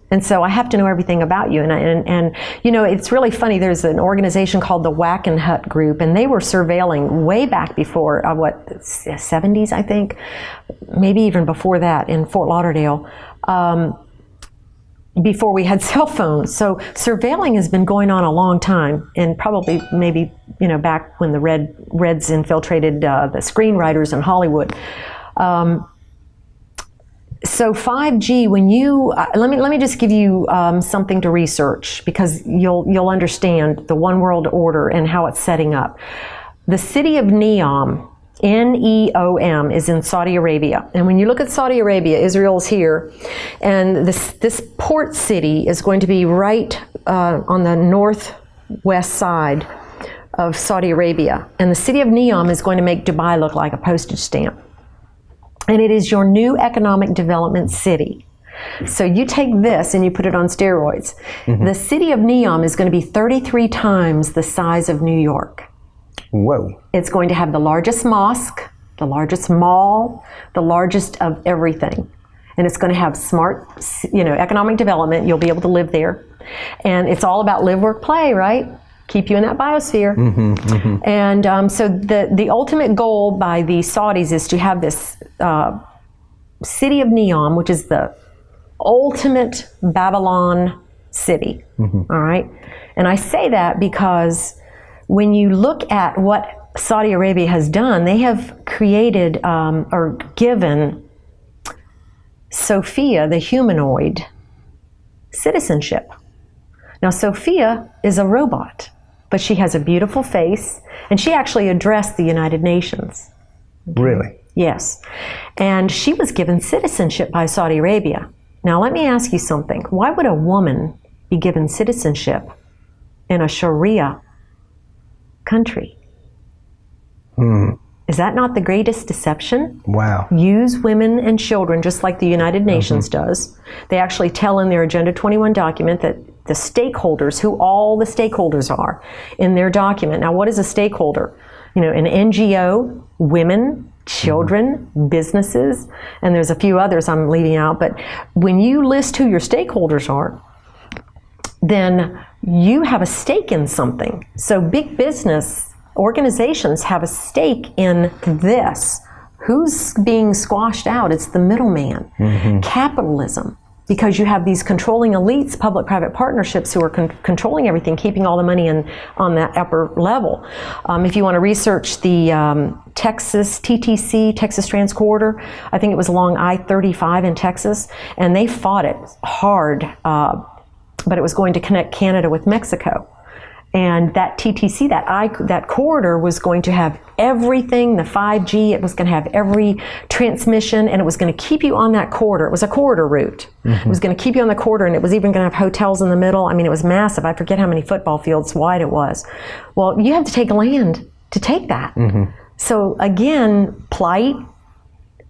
Speaker 4: And so I have to know everything about you. And you know, it's really funny. There's an organization called the Wackenhut Group, and they were surveilling way back before, 70s, I think, maybe even before that in Fort Lauderdale, before we had cell phones. So surveilling has been going on a long time, and probably maybe, you know, back when the Reds infiltrated the screenwriters in Hollywood. So 5G, when you let me just give you something to research, because you'll understand the one world order and how it's setting up. The city of Neom, Neom, is in Saudi Arabia, and when you look at Saudi Arabia, Israel's here, and this port city is going to be right on the northwest side of Saudi Arabia, and the city of Neom is going to make Dubai look like a postage stamp. And it is your new economic development city. So you take this and you put it on steroids. The city of Neom is going to be 33 times the size of New York.
Speaker 1: Whoa.
Speaker 4: It's going to have the largest mosque, the largest mall, the largest of everything. And it's going to have smart, you know, economic development. You'll be able to live there. And it's all about live, work, play, right? Keep you in that biosphere. And so the ultimate goal by the Saudis is to have this city of Neom, which is the ultimate Babylon city. All right. And I say that because when you look at what Saudi Arabia has done, they have created or given Sophia, the humanoid, citizenship. Now, Sophia is a robot, but she has a beautiful face, and she actually addressed the United Nations.
Speaker 1: Really?
Speaker 4: Yes. And she was given citizenship by Saudi Arabia. Now, let me ask you something. Why would a woman be given citizenship in a Sharia country? Is that not the greatest deception?
Speaker 1: Wow.
Speaker 4: Use women and children just like the United Nations does. They actually tell in their Agenda 21 document that the stakeholders, who all the stakeholders are in their document. Now, what is a stakeholder? You know, an NGO, women, children, businesses, and there's a few others I'm leaving out. But when you list who your stakeholders are, then you have a stake in something. So big business organizations have a stake in this. Who's being squashed out? It's the middleman. Capitalism. Because you have these controlling elites, public-private partnerships, who are controlling everything, keeping all the money on that upper level. If you want to research the Texas TTC, Texas Trans Corridor, I think it was along I-35 in Texas, and they fought it hard, but it was going to connect Canada with Mexico. And that TTC, that corridor, was going to have everything, the 5G, it was going to have every transmission, and it was going to keep you on that corridor. It was a corridor route. It was going to keep you on the corridor, and it was even going to have hotels in the middle. I mean, it was massive. I forget how many football fields wide it was. Well, you have to take land to take that. So again, plight.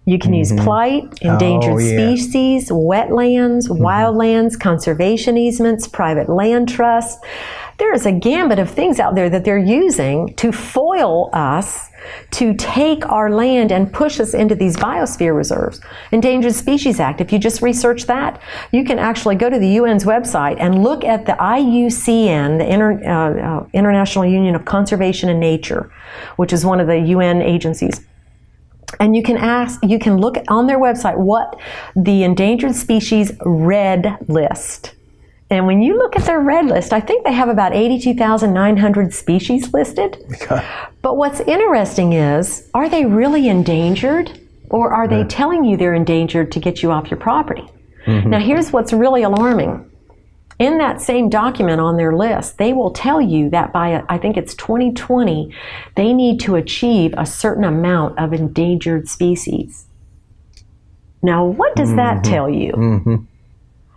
Speaker 4: You can use plight, endangered species, wetlands, wildlands, conservation easements, private land trusts. There is a gambit of things out there that they're using to foil us, to take our land and push us into these biosphere reserves. Endangered Species Act, if you just research that, you can actually go to the UN's website and look at the IUCN, the International Union of Conservation and Nature, which is one of the UN agencies. And you can look on their website what the endangered species red list. And when you look at their red list, I think they have about 82,900 species listed. But what's interesting is, are they really endangered? Or are they telling you they're endangered to get you off your property? Now here's what's really alarming. In that same document on their list, they will tell you that by, I think it's 2020, they need to achieve a certain amount of endangered species. Now, what does that tell you?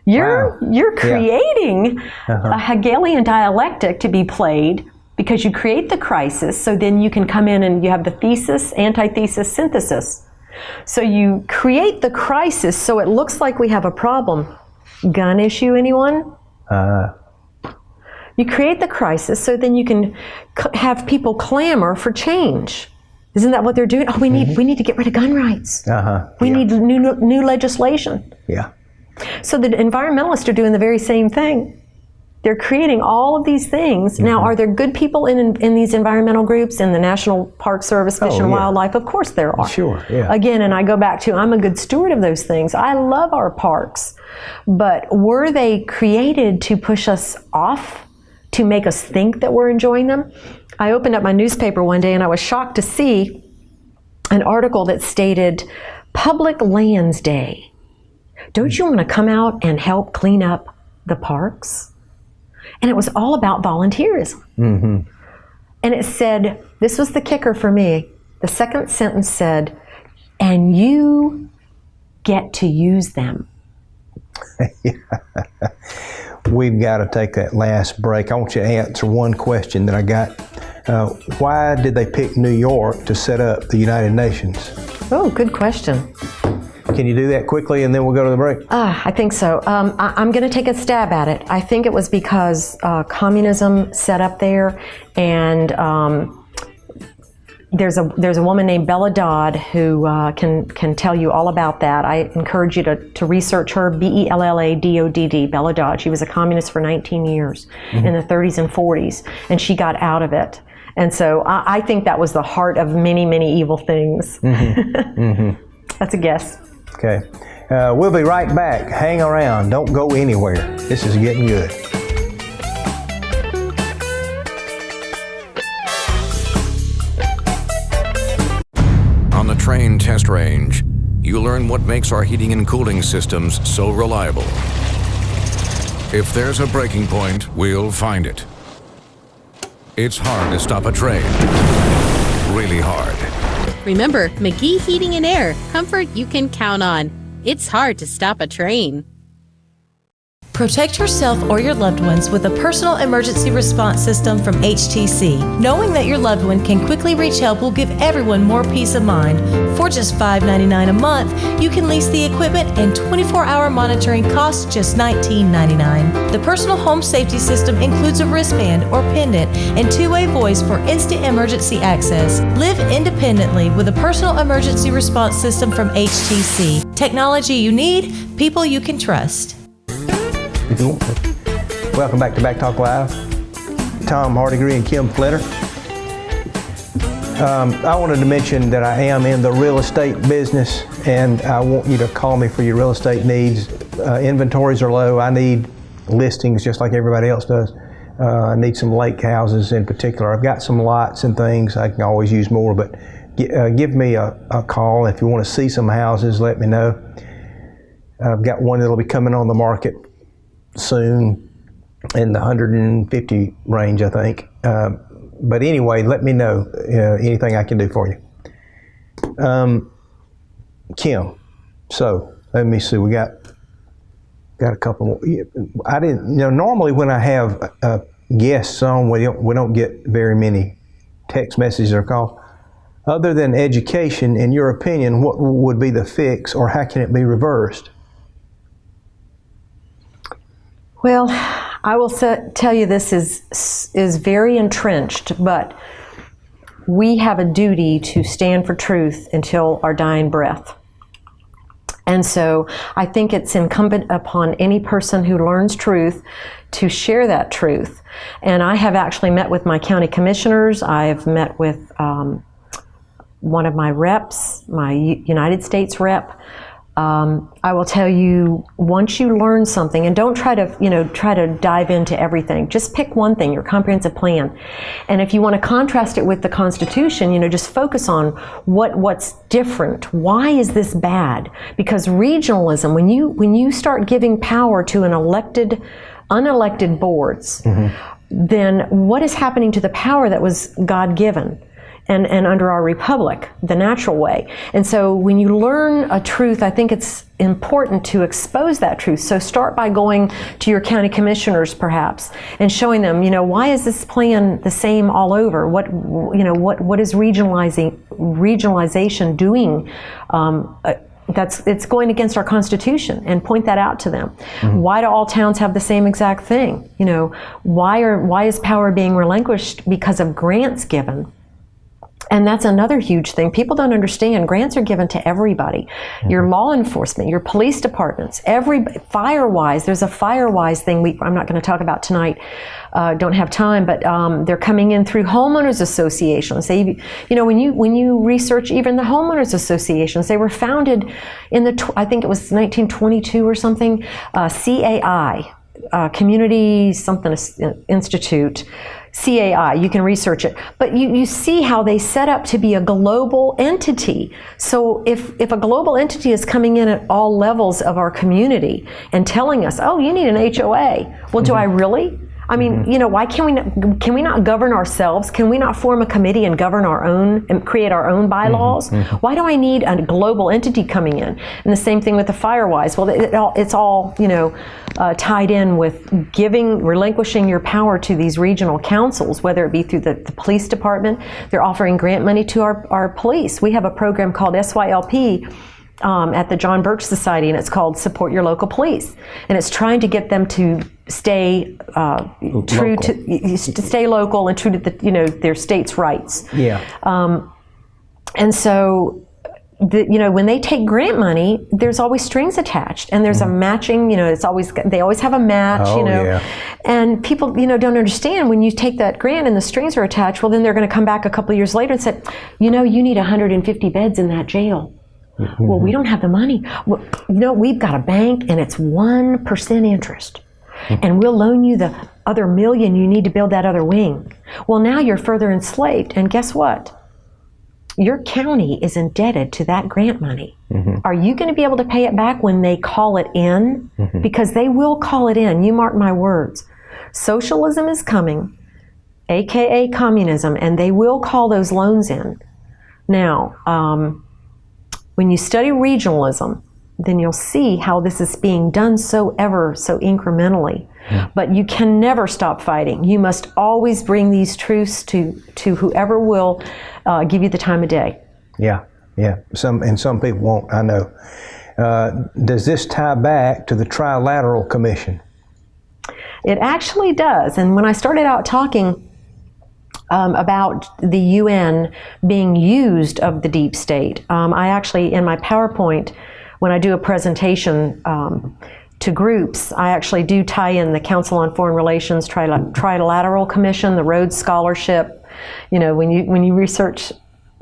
Speaker 4: You're creating a Hegelian dialectic to be played because you create the crisis, so then you can come in and you have the thesis, antithesis, synthesis. So you create the crisis so it looks like we have a problem. Gun issue, anyone? You create the crisis so then you can have people clamor for change. Isn't that what they're doing? Oh, we need to get rid of gun rights. We need new legislation.
Speaker 1: Yeah.
Speaker 4: So the environmentalists are doing the very same thing. They're creating all of these things. Now, are there good people in these environmental groups, in the National Park Service, Fish and Wildlife? Of course there are.
Speaker 1: Sure, yeah.
Speaker 4: Again, and I go back to, I'm a good steward of those things. I love our parks. But were they created to push us off, to make us think that we're enjoying them? I opened up my newspaper one day and I was shocked to see an article that stated, Public Lands Day. Don't you want to come out and help clean up the parks? And it was all about volunteerism. And it said, this was the kicker for me, the second sentence said, and you get to use them.
Speaker 1: We've got to take that last break. I want you to answer one question that I got. Why did they pick New York to set up the United Nations?
Speaker 4: Oh, good question.
Speaker 1: Can you do that quickly and then we'll go to the break?
Speaker 4: I think so. I'm going to take a stab at it. I think it was because communism set up there, and there's a woman named Bella Dodd who can tell you all about that. I encourage you to research her, Belladodd, Bella Dodd. She was a communist for 19 years in the 30s and 40s, and she got out of it. And so I think that was the heart of many, many evil things. That's a guess.
Speaker 1: Okay. We'll be right back. Hang around. Don't go anywhere. This is getting good.
Speaker 14: On the Train Test Range, you learn what makes our heating and cooling systems so reliable. If there's a breaking point, we'll find it. It's hard to stop a train. Really hard.
Speaker 15: Remember, McGee Heating and Air. Comfort you can count on. It's hard to stop a train.
Speaker 16: Protect yourself or your loved ones with a personal emergency response system from HTC. Knowing that your loved one can quickly reach help will give everyone more peace of mind. For just $5.99 a month, you can lease the equipment, and 24-hour monitoring costs just $19.99. The personal home safety system includes a wristband or pendant and two-way voice for instant emergency access. Live independently with a personal emergency response system from HTC. Technology you need, people you can trust.
Speaker 1: Welcome back to Backtalk Live. Tom Hardigree and Kim Fletter. I wanted to mention that I am in the real estate business, and I want you to call me for your real estate needs. Inventories are low. I need listings just like everybody else does. I need some lake houses in particular. I've got some lots and things. I can always use more, but give me a call. If you want to see some houses, let me know. I've got one that'll be coming on the market soon in the 150 range, I think. But anyway, let me know anything I can do for you. Kim, so let me see. We got a couple more. I didn't, normally when I have guests on, we don't get very many text messages or calls. Other than education, in your opinion, what would be the fix, or how can it be reversed?
Speaker 4: Well, I will tell you this is very entrenched, but we have a duty to stand for truth until our dying breath. And so I think it's incumbent upon any person who learns truth to share that truth. And I have actually met with my county commissioners. I have met with one of my reps, my United States rep. I will tell you, once you learn something, and don't try to dive into everything. Just pick one thing, your comprehensive plan. And if you want to contrast it with the Constitution, just focus on what's different. Why is this bad? Because regionalism, when you start giving power to unelected boards, then what is happening to the power that was God-given? and under our republic, the natural way. And so when you learn a truth, I think it's important to expose that truth. So start by going to your county commissioners perhaps and showing them, why is this plan the same all over? What is regionalization doing? It's going against our Constitution, and point that out to them. Why do all towns have the same exact thing? Why is power being relinquished because of grants given? And that's another huge thing. People don't understand. Grants are given to everybody. Your law enforcement, your police departments, Firewise. There's a Firewise thing I'm not going to talk about tonight. Don't have time, but they're coming in through homeowners associations. When you research even the homeowners associations, they were founded in I think it was 1922 or something. CAI, Community something Institute. CAI, you can research it. But you see how they set up to be a global entity. So if a global entity is coming in at all levels of our community and telling us, oh, you need an HOA. Well, do I really? I mean, why can we not govern ourselves? Can we not form a committee and govern our own and create our own bylaws? Why do I need a global entity coming in? And the same thing with the Firewise. Well, it's all tied in with relinquishing your power to these regional councils, whether it be through the police department. They're offering grant money to our police. We have a program called SYLP at the John Birch Society, and it's called Support Your Local Police. And it's trying to get them to stay true to stay local and true to their state's rights.
Speaker 1: Yeah.
Speaker 4: And so, when they take grant money, there's always strings attached, and there's a matching. They always have a match.
Speaker 1: Yeah.
Speaker 4: And people don't understand when you take that grant and the strings are attached. Well, then they're going to come back a couple of years later and say, you need 150 beds in that jail. Well, we don't have the money. Well, we've got a bank and it's 1% interest. And we'll loan you the other $1 million you need to build that other wing. Well, now you're further enslaved. And guess what? Your county is indebted to that grant money. Are you going to be able to pay it back when they call it in? Because they will call it in. You mark my words. Socialism is coming, AKA communism, and they will call those loans in. Now, when you study regionalism, then you'll see how this is being done so incrementally. But you can never stop fighting. You must always bring these truths to whoever will give you the time of day.
Speaker 1: Yeah. Some people won't, I know. Does this tie back to the Trilateral Commission?
Speaker 4: It actually does. And when I started out talking about the UN being used of the deep state, I actually, in my PowerPoint, when I do a presentation to groups, I actually do tie in the Council on Foreign Relations, Trilateral Commission, the Rhodes Scholarship. When you research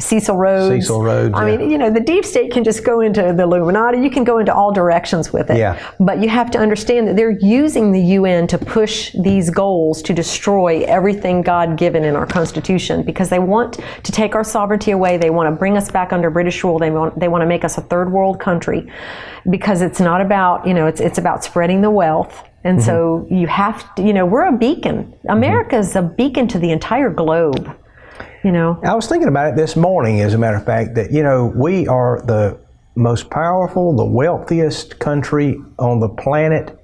Speaker 4: Cecil Rhodes. I mean, the deep state can just go into the Illuminati. You can go into all directions with it.
Speaker 1: Yeah.
Speaker 4: But you have to understand that they're using the UN to push these goals to destroy everything God-given in our Constitution, because they want to take our sovereignty away. They want to bring us back under British rule. They want to make us a third world country, because it's not about, it's about spreading the wealth. And so you have to, we're a beacon. America is a beacon to the entire globe.
Speaker 1: I was thinking about it this morning, as a matter of fact, that, we are the most powerful, the wealthiest country on the planet.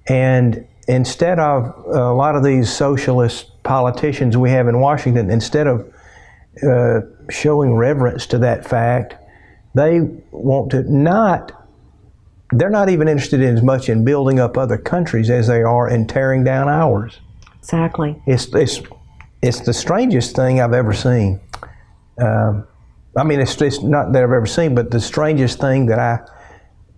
Speaker 1: And instead of a lot of these socialist politicians we have in Washington, instead of showing reverence to that fact, they want to they're not even interested in as much in building up other countries as they are in tearing down ours.
Speaker 4: Exactly.
Speaker 1: It's the strangest thing I've ever seen. It's not that I've ever seen, but the strangest thing that I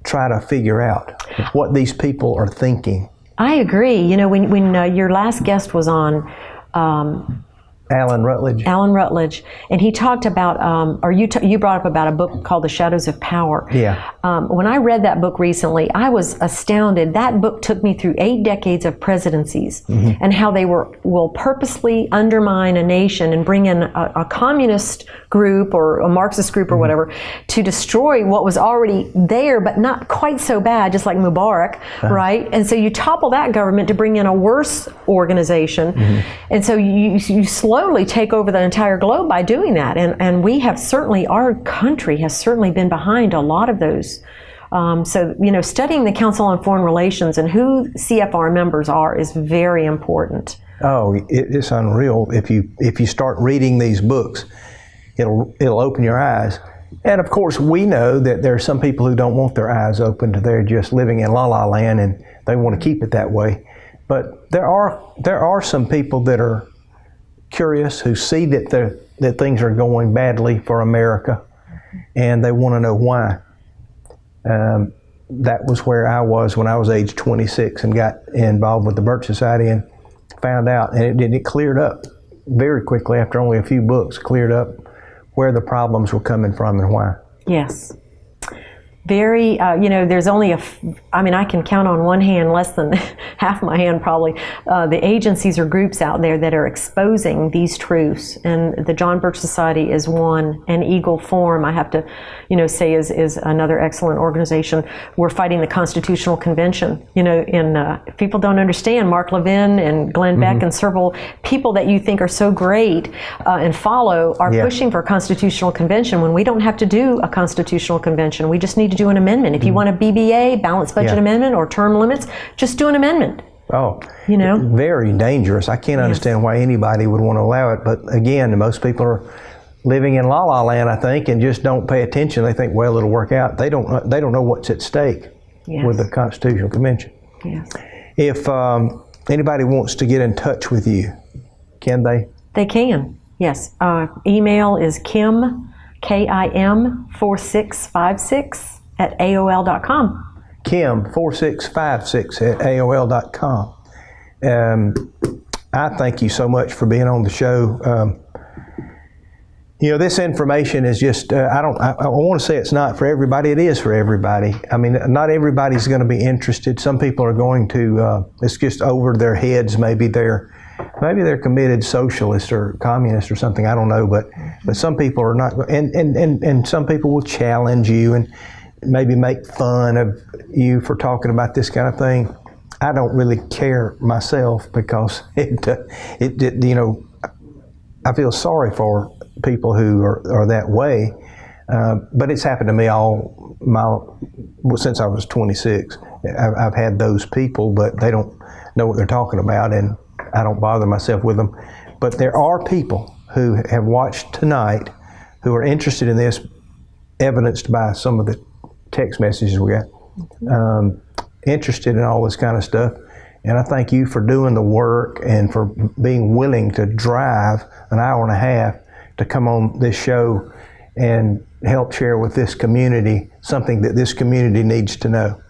Speaker 1: try to figure out, what these people are thinking.
Speaker 4: I agree. When your last guest was on,
Speaker 1: Alan Rutledge,
Speaker 4: and he talked about, you brought up about a book called The Shadows of Power.
Speaker 1: Yeah.
Speaker 4: When I read that book recently, I was astounded. That book took me through 8 decades of presidencies and how they will purposely undermine a nation and bring in a communist group or a Marxist group or whatever to destroy what was already there, but not quite so bad, just like Mubarak, right? And so you topple that government to bring in a worse organization. And so you slowly take over the entire globe by doing that. And we have certainly, our country has certainly been behind a lot of those. So, studying the Council on Foreign Relations and who CFR members are is very important.
Speaker 1: Oh, it's unreal. If you start reading these books, it'll open your eyes. And of course, we know that there are some people who don't want their eyes opened. They're just living in la-la land and they want to keep it that way. But there are some people that are curious, who see that things are going badly for America, and they want to know why. That was where I was when I was age 26 and got involved with the Birch Society and found out, and it cleared up very quickly after only a few books, cleared up where the problems were coming from and why.
Speaker 4: Yes. Very, there's only I can count on one hand, less than half my hand probably, the agencies or groups out there that are exposing these truths. And the John Birch Society is one, and Eagle Forum, I have to, say is another excellent organization. We're fighting the Constitutional Convention. And people don't understand, Mark Levin and Glenn Beck and several people that you think are so great and follow are pushing for a Constitutional Convention when we don't have to do a Constitutional Convention. We just need to do an amendment. If you want a BBA, balanced budget amendment, or term limits, just do an amendment.
Speaker 1: Oh, very dangerous. I can't understand why anybody would want to allow it. But again, most people are living in la-la land, I think, and just don't pay attention. They think, well, it'll work out. They don't know what's at stake with the Constitutional Convention.
Speaker 4: Yes.
Speaker 1: If anybody wants to get in touch with you, can they?
Speaker 4: They can, yes. Email is Kim, Kim 4656 at AOL.com.
Speaker 1: Kim4656 at AOL.com. I thank you so much for being on the show. This information is just, I want to say it's not for everybody. It is for everybody. I mean, not everybody's going to be interested. Some people are going to, it's just over their heads. Maybe they're committed socialist or communist or something. I don't know, but some people are not, and some people will challenge you and maybe make fun of you for talking about this kind of thing. I don't really care myself because I feel sorry for people who are that way. But it's happened to me since I was 26. I've had those people, but they don't know what they're talking about, and I don't bother myself with them. But there are people who have watched tonight who are interested in this, evidenced by some of the text messages we got, interested in all this kind of stuff. And I thank you for doing the work and for being willing to drive an hour and a half to come on this show and help share with this community something that this community needs to know.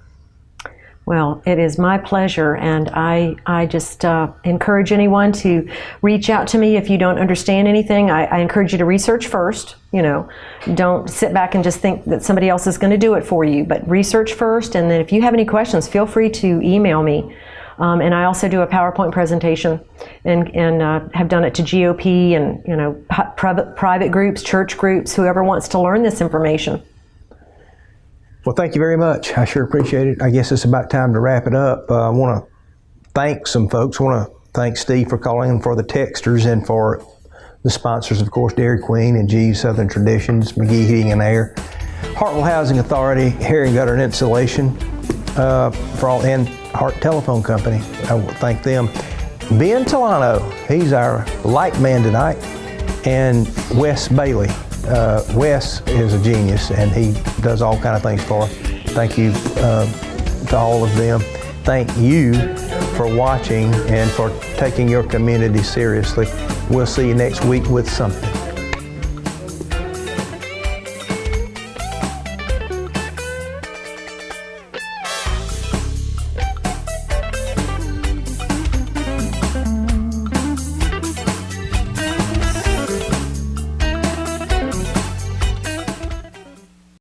Speaker 4: Well, it is my pleasure, and I just encourage anyone to reach out to me if you don't understand anything. I encourage you to research first. Don't sit back and just think that somebody else is going to do it for you, but research first, and then if you have any questions, feel free to email me. And I also do a PowerPoint presentation and have done it to GOP and private groups, church groups, whoever wants to learn this information.
Speaker 1: Well, thank you very much. I sure appreciate it. I guess it's about time to wrap it up. I want to thank some folks. I want to thank Steve for calling and for the texters and for the sponsors, of course, Dairy Queen and G's Southern Traditions, McGee Heating and Air, Hartwell Housing Authority, Herring Gutter and Insulation, and Hart Telephone Company. I want to thank them. Ben Tolano, he's our light man tonight, and Wes Bailey. Wes is a genius, and he does all kind of things for us. Thank you to all of them. Thank you for watching and for taking your community seriously. We'll see you next week with something.